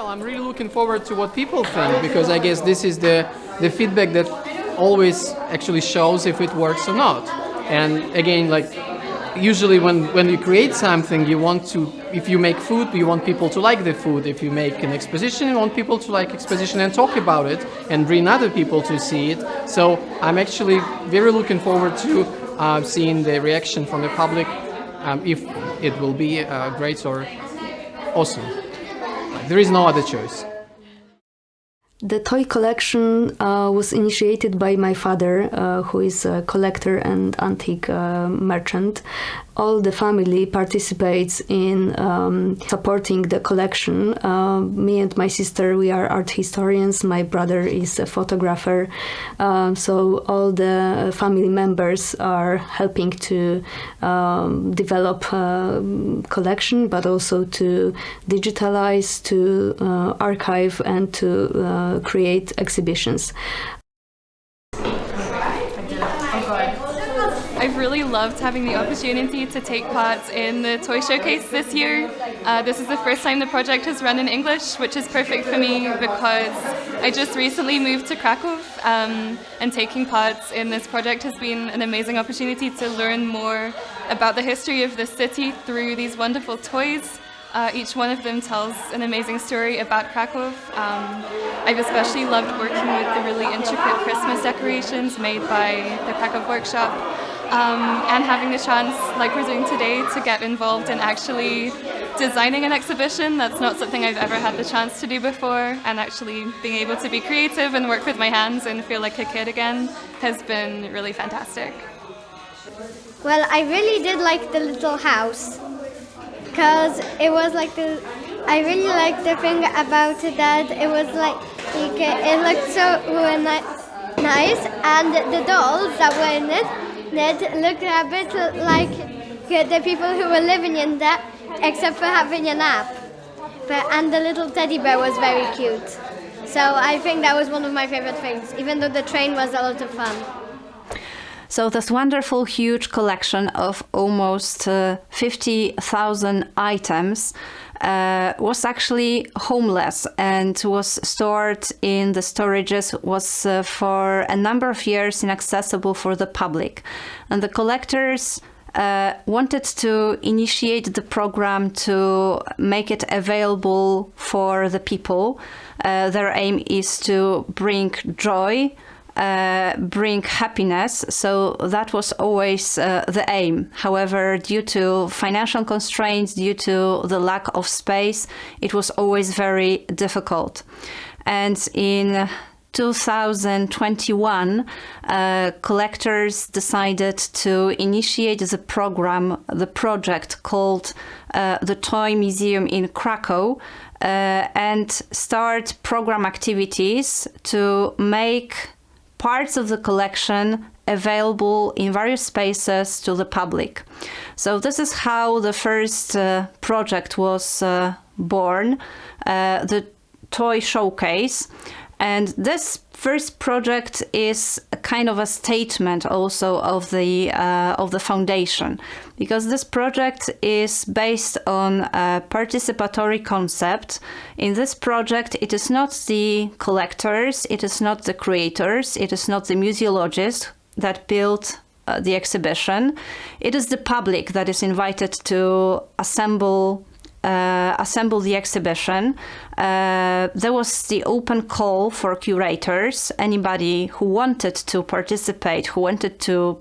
Well, I'm really looking forward to what people think, because I guess this is the feedback that always actually shows if it works or not. And again, like usually when you create something, you want to, if you make food, you want people to like the food. If you make an exposition, you want people to like exposition and talk about it and bring other people to see it. So I'm actually very looking forward to seeing the reaction from the public, if it will be great or awesome. There is no other choice. The toy collection was initiated by my father, who is a collector and antique merchant. All the family participates in supporting the collection. Me and my sister, we are art historians. My brother is a photographer. So all the family members are helping to develop collection, but also to digitalize, to archive, and to create exhibitions. I've really loved having the opportunity to take part in the toy showcase this year. This is the first time the project has run in English, which is perfect for me because I just recently moved to Krakow, and taking part in this project has been an amazing opportunity to learn more about the history of the city through these wonderful toys. Each one of them tells an amazing story about Krakow. I've especially loved working with the really intricate Christmas decorations made by the Krakow workshop, and having the chance, like we're doing today, to get involved in actually designing an exhibition. That's not something I've ever had the chance to do before, and actually being able to be creative and work with my hands and feel like a kid again has been really fantastic. Well, I really did like the little house, because it was like I really liked the thing about it that it was like it looked so nice, and the dolls that were in it looked a bit like the people who were living in there, except for having an app. And the little teddy bear was very cute. So I think that was one of my favorite things, even though the train was a lot of fun. So this wonderful, huge collection of almost 50,000 items was actually homeless and was stored in the storages, was for a number of years inaccessible for the public. And the collectors wanted to initiate the program to make it available for the people. Their aim is to bring joy, bring happiness, so that was always the aim. However, due to financial constraints, due to the lack of space, it was always very difficult. And in 2021, collectors decided to initiate the program, the project called the Toy Museum in Krakow, and start program activities to make parts of the collection available in various spaces to the public. So this is how the first project was born, the toy showcase. And this first project is a kind of a statement also of the foundation, because this project is based on a participatory concept. In this project, it is not the collectors, it is not the creators, it is not the museologists that built the exhibition. It is the public that is invited to assemble the exhibition. There was the open call for curators. Anybody who wanted to participate, who wanted to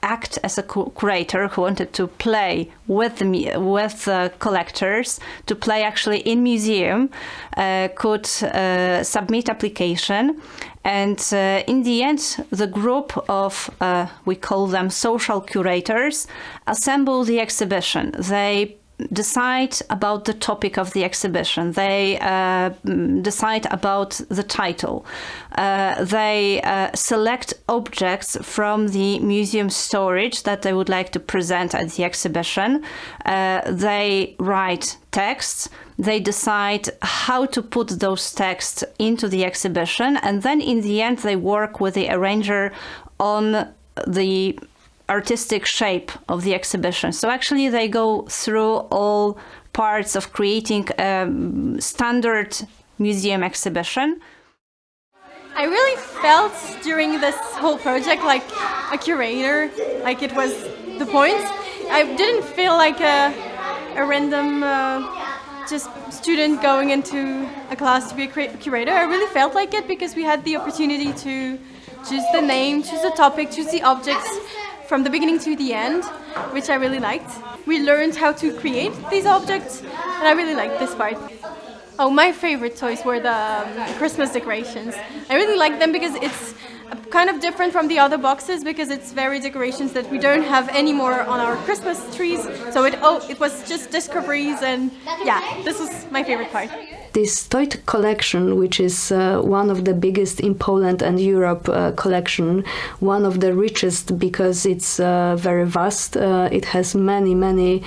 act as a curator, who wanted to play with the collectors, to play actually in museum, could submit application. And in the end, the group of, we call them social curators, assemble the exhibition. They decide about the topic of the exhibition. They decide about the title. They select objects from the museum storage that they would like to present at the exhibition. They write texts. They decide how to put those texts into the exhibition. And then in the end, they work with the arranger on the artistic shape of the exhibition. So actually they go through all parts of creating a standard museum exhibition. I really felt during this whole project like a curator, like it was the point. I didn't feel like a random just student going into a class to be a curator. I really felt like it because we had the opportunity to choose the name, choose the topic, choose the objects from the beginning to the end, which I really liked. We learned how to create these objects, and I really liked this part. Oh, my favorite toys were the Christmas decorations. I really like them because it's kind of different from the other boxes because it's very decorations that we don't have anymore on our Christmas trees. So it was just discoveries, and yeah, this was my favorite part. This toy collection, which is one of the biggest in Poland and Europe collection, one of the richest because it's very vast. It has many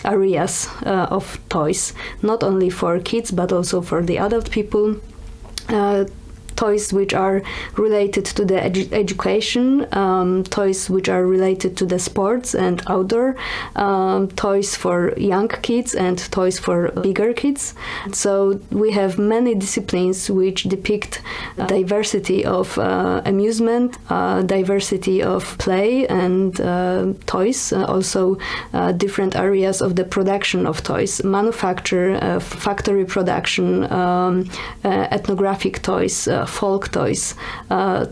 areas of toys, not only for kids but also for the adult people. Toys which are related to the education, toys which are related to the sports and outdoor, toys for young kids and toys for bigger kids. So we have many disciplines which depict diversity of amusement, diversity of play and toys, also different areas of the production of toys, manufacture, factory production, ethnographic toys, folk toys,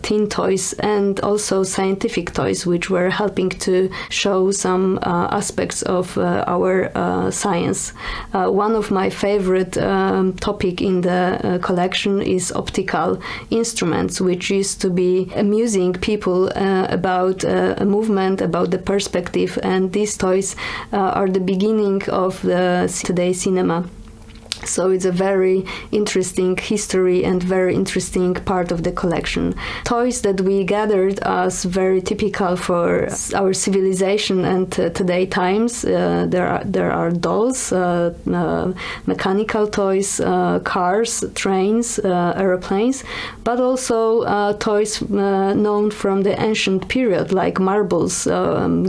teen toys, and also scientific toys, which were helping to show some aspects of our science. One of my favorite topic in the collection is optical instruments, which used to be amusing people about a movement, about the perspective, and these toys are the beginning of the today's cinema. So it's a very interesting history and very interesting part of the collection. Toys that we gathered as very typical for our civilization and today times. There are dolls, mechanical toys, cars, trains, aeroplanes, but also toys known from the ancient period, like marbles,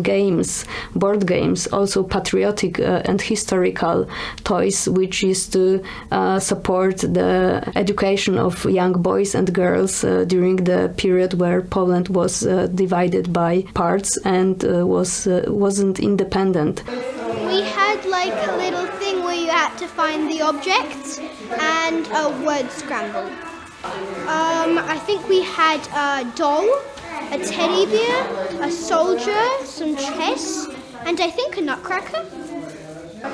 games, board games, also patriotic and historical toys, which used to support the education of young boys and girls during the period where Poland was divided by parts and wasn't independent. We had like a little thing where you had to find the objects and a word scramble. I think we had a doll, a teddy bear, a soldier, some chess, and I think a nutcracker.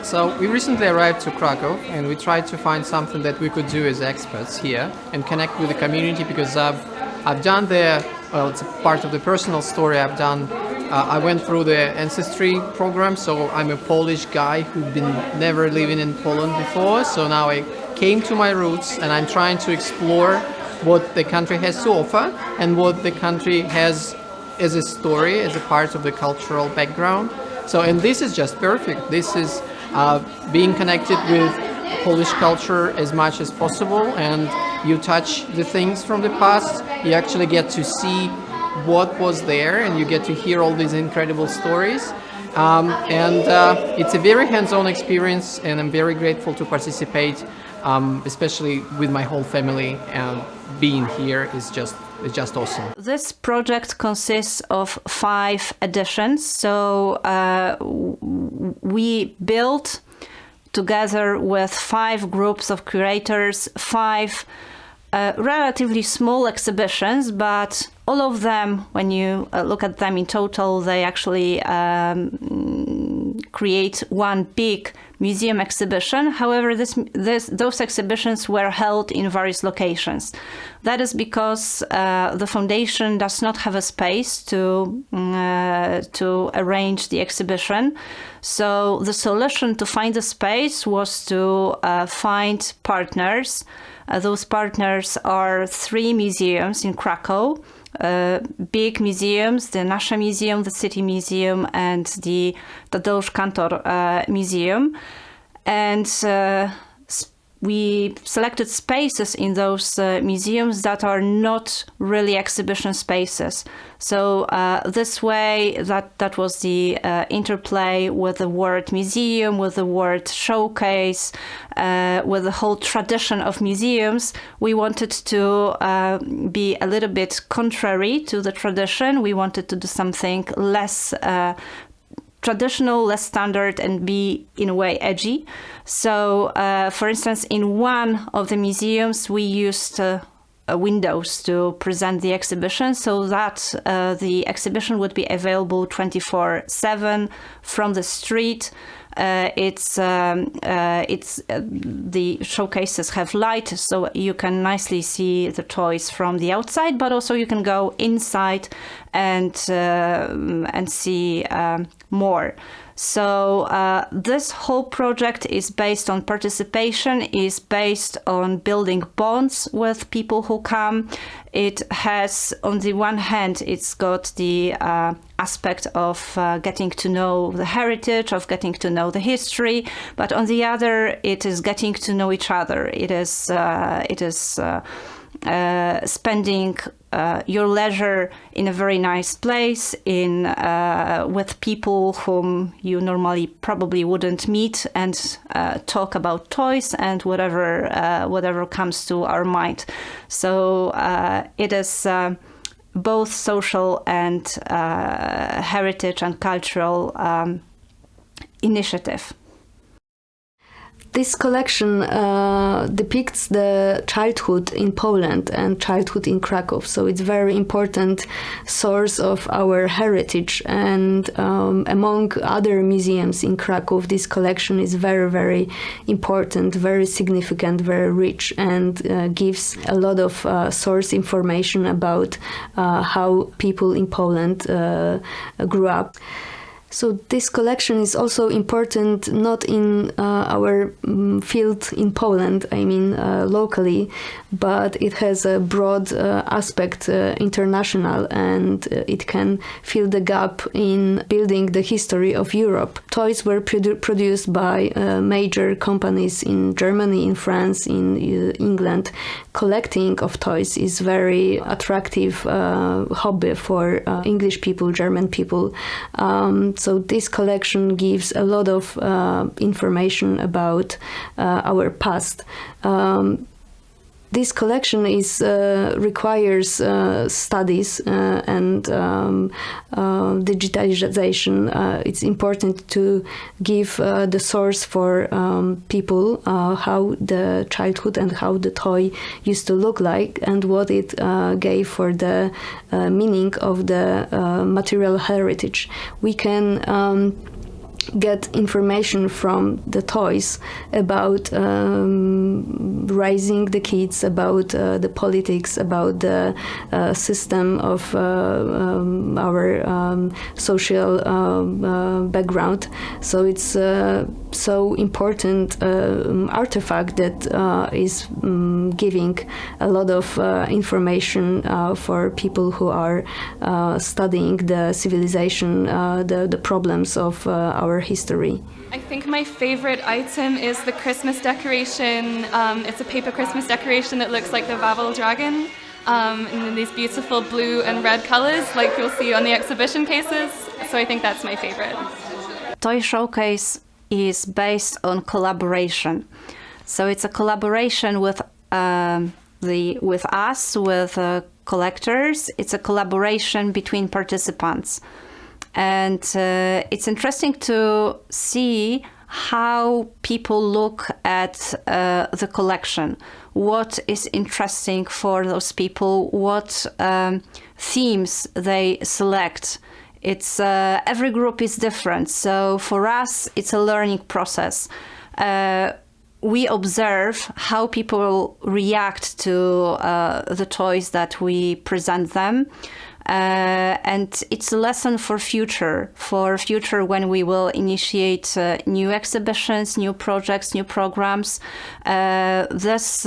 So we recently arrived to Krakow and we tried to find something that we could do as experts here and connect with the community, because I've done it's a part of the personal story I've done. I went through the ancestry program, so I'm a Polish guy who'd been never living in Poland before. So now I came to my roots and I'm trying to explore what the country has to offer and what the country has as a story, as a part of the cultural background. So, and this is just perfect. This is being connected with Polish culture as much as possible, and you touch the things from the past. You actually get to see what was there, and you get to hear all these incredible stories. It's a very hands-on experience, and I'm very grateful to participate, especially with my whole family. And being here is just awesome. This project consists of 5 editions. So we built together with 5 groups of curators 5 relatively small exhibitions, but all of them, when you look at them in total, they actually create one big museum exhibition. However, those exhibitions were held in various locations. That is because the foundation does not have a space to arrange the exhibition. So the solution to find a space was to find partners. Those partners are 3 museums in Krakow. Big museums, the Nasza Museum, the City Museum, and the Tadeusz Kantor Museum. And we selected spaces in those museums that are not really exhibition spaces. So this way, that was the interplay with the word museum, with the word showcase, with the whole tradition of museums. We wanted to be a little bit contrary to the tradition. We wanted to do something less traditional, less standard, and be in a way edgy. So for instance, in one of the museums we used windows to present the exhibition, so that the exhibition would be available 24/7 from the street. The showcases have light, so you can nicely see the toys from the outside, but also you can go inside and see more. So this whole project is based on participation, is based on building bonds with people who come. It has, on the one hand, it's got the aspect of getting to know the heritage, of getting to know the history, but on the other, it is getting to know each other. It is spending your leisure in a very nice place, with people whom you normally probably wouldn't meet, and talk about toys and whatever comes to our mind. So it is both social and heritage and cultural initiative. This collection depicts the childhood in Poland and childhood in Krakow. So it's a very important source of our heritage. And among other museums in Krakow, this collection is very, very important, very significant, very rich, and gives a lot of source information about how people in Poland grew up. So this collection is also important not in our field in Poland, I mean locally, but it has a broad aspect international, and it can fill the gap in building the history of Europe. Toys were produced by major companies in Germany, in France, in England. Collecting of toys is very attractive hobby for English people, German people. So this collection gives a lot of information about our past. This collection requires studies and digitalization. It's important to give the source for people how the childhood and how the toy used to look like, and what it gave for the meaning of the material heritage. We can get information from the toys about raising the kids, about the politics, about the system of our social background. So it's so important artifact that is giving a lot of information for people who are studying the civilization, the problems of our history. I think my favorite item is the Christmas decoration. It's a paper Christmas decoration that looks like the Wawel dragon, in these beautiful blue and red colors like you'll see on the exhibition cases. So I think that's my favorite. Toy Showcase is based on collaboration. So it's a collaboration with collectors. It's a collaboration between participants. And it's interesting to see how people look at the collection, what is interesting for those people, what themes they select. It's every group is different, so for us it's a learning process. We observe how people react to the toys that we present them. And it's a lesson for future when we will initiate new exhibitions, new projects, new programs. This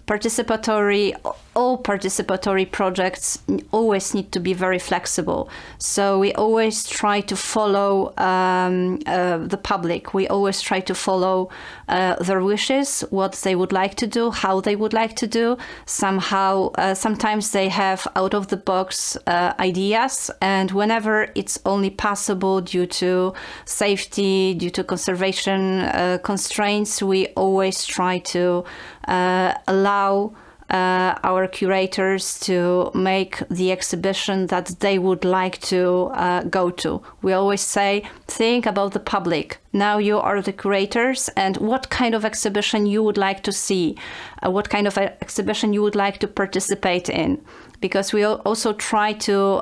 participatory all participatory projects always need to be very flexible. So we always try to follow the public. We always try to follow their wishes, what they would like to do, how they would like to do. Sometimes they have out-of-the-box ideas, and whenever it's only possible due to safety, due to conservation constraints, we always try to allow our curators to make the exhibition that they would like to go to. We always say, think about the public. Now you are the curators, and what kind of exhibition you would like to see, what kind of exhibition you would like to participate in. Because we also try to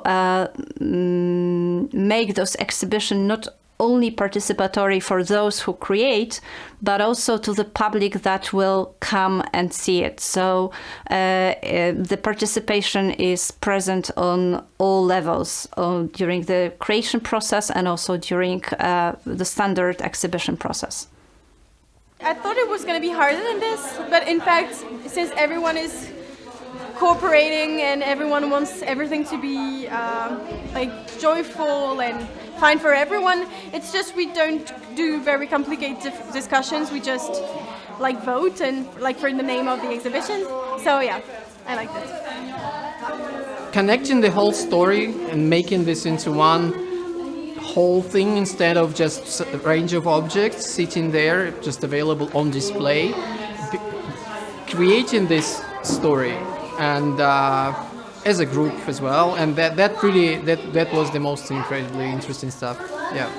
make those exhibitions not only participatory for those who create, but also to the public that will come and see it. So the participation is present on all levels during the creation process and also during the standard exhibition process. I thought it was going to be harder than this, but in fact, since everyone is cooperating and everyone wants everything to be like joyful and fine for everyone, it's just we don't do very complicated discussions. We just like vote and like for the name of the exhibition. So yeah, I liked it. Connecting the whole story and making this into one whole thing instead of just a range of objects sitting there just available on display, creating this story and as a group as well, and that was the most incredibly interesting stuff. Yeah.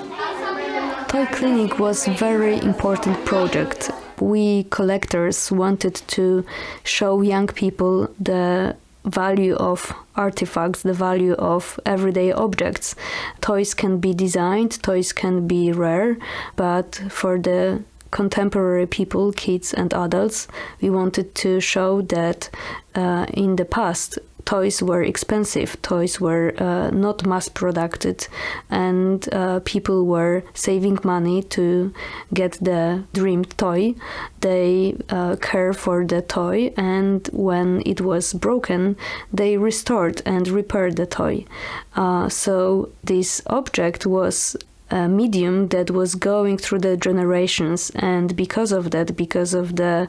Toy Clinic was a very important project. We collectors wanted to show young people the value of artifacts, the value of everyday objects. Toys can be designed, toys can be rare, but for the contemporary people, kids and adults, we wanted to show that in the past toys were expensive, toys were not mass-produced, and people were saving money to get the dreamed toy. They care for the toy, and when it was broken, they restored and repaired the toy. So this object was a medium that was going through the generations, and because of that, because of the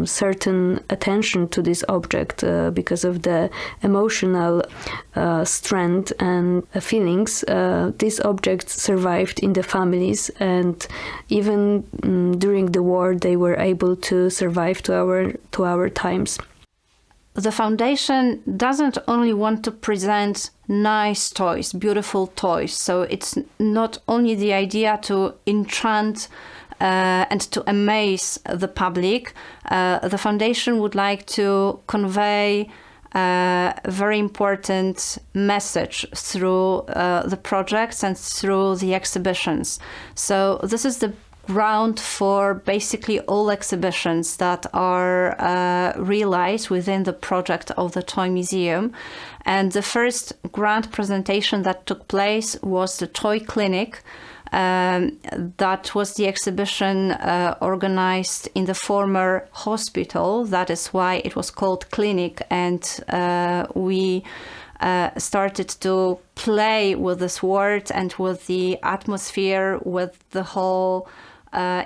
certain attention to this object, because of the emotional strength and feelings, this object survived in the families, and even during the war they were able to survive to our times. The foundation doesn't only want to present nice toys, beautiful toys. So it's not only the idea to enchant and to amaze the public. The foundation would like to convey a very important message through the projects and through the exhibitions. So this is the ground for basically all exhibitions that are realized within the project of the Toy Museum. And the first grand presentation that took place was the Toy Clinic. That was the exhibition organized in the former hospital. That is why it was called Clinic. And we started to play with this word and with the atmosphere, with the whole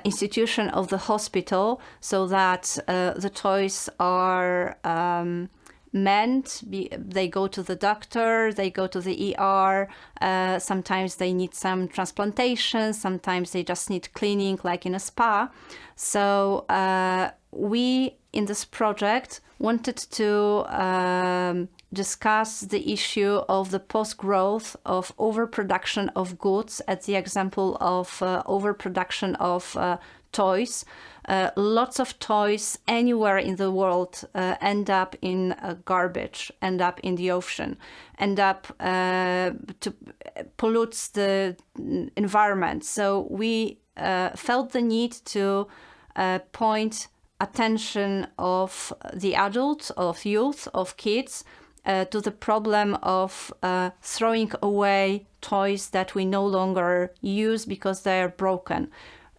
institution of the hospital, so that the toys are meant. They go to the doctor, they go to the ER, sometimes they need some transplantation, sometimes they just need cleaning like in a spa. So we in this project wanted to discuss the issue of the post-growth of overproduction of goods, at the example of overproduction of toys. Lots of toys anywhere in the world end up in garbage, end up in the ocean, end up to pollutes the environment. So we felt the need to point attention of the adults, of youth, of kids, to the problem of throwing away toys that we no longer use because they are broken.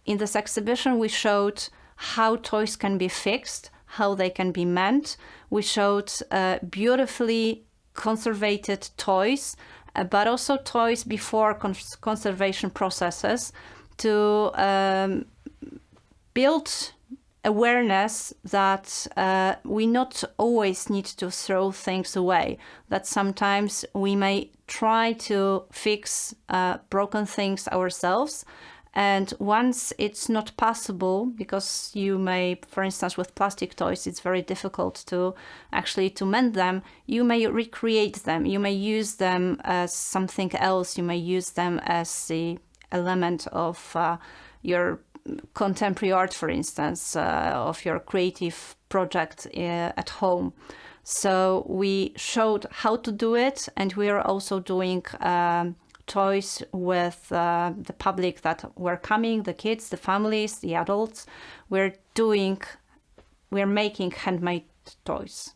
In this exhibition, we showed how toys can be fixed, how they can be mended. We showed beautifully conservated toys, but also toys before conservation processes to build awareness that we not always need to throw things away, that sometimes we may try to fix broken things ourselves. And once it's not possible, because you may, for instance, with plastic toys, it's very difficult to actually to mend them, you may recreate them, you may use them as something else, you may use them as the element of your contemporary art, for instance, of your creative project at home. So we showed how to do it, and we are also doing toys with the public that were coming, the kids, the families, the adults. We're making handmade toys.